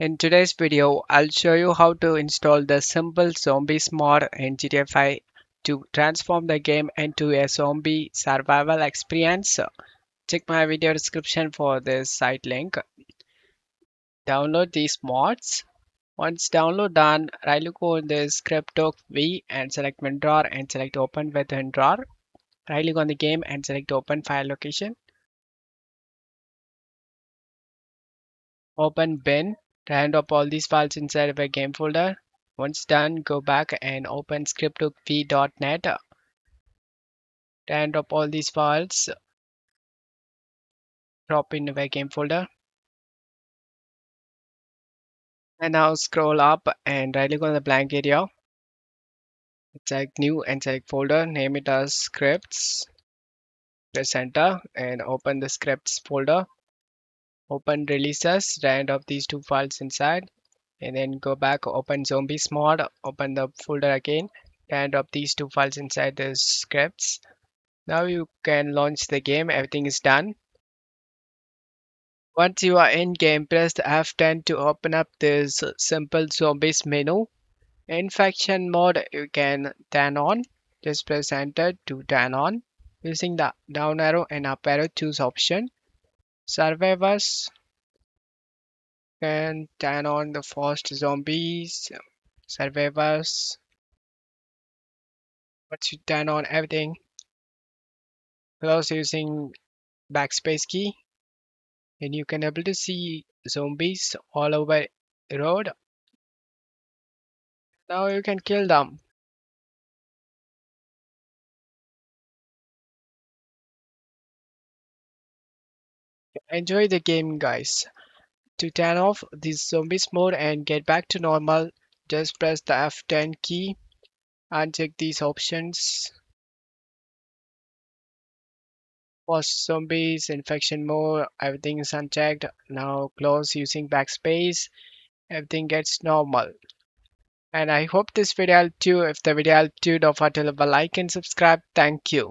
In today's video, I'll show you how to install the simple Zombies mod in GTA 5 to transform the game into a zombie survival experience. Check my video description for this site link. Download these mods. Once download done, right click on the script hook V and select WinRAR and select open with WinRAR. Right click on the game and select open file location. Open bin, drag up all these files inside of a game folder. Once done, go back and open script.v.net. Drag up all these files, drop in a game folder. And now scroll up and right click on the blank area. Select new and select folder, name it as scripts. Press enter and open the scripts folder. Open releases, drag up these two files inside. And then go back, open zombies mod, open the folder again, and drop these two files inside the scripts. Now you can launch the game, everything is done. Once you are in game, press the F10 to open up this simple zombies menu. Infection mode you can turn on, just press enter to turn on. Using the down arrow and up arrow, choose option. Survivors can turn on the first zombies. Survivors, once you turn on everything, close using backspace key, and you can able to see zombies all over the road. Now you can kill them. Enjoy the game, guys. To turn off this zombies mode and get back to normal, just press the F10 key and check these options. For zombies, infection mode, everything is unchecked. Now close using backspace. Everything gets normal. And I hope this video helped you. If the video helped you, don't forget to leave a like and subscribe. Thank you.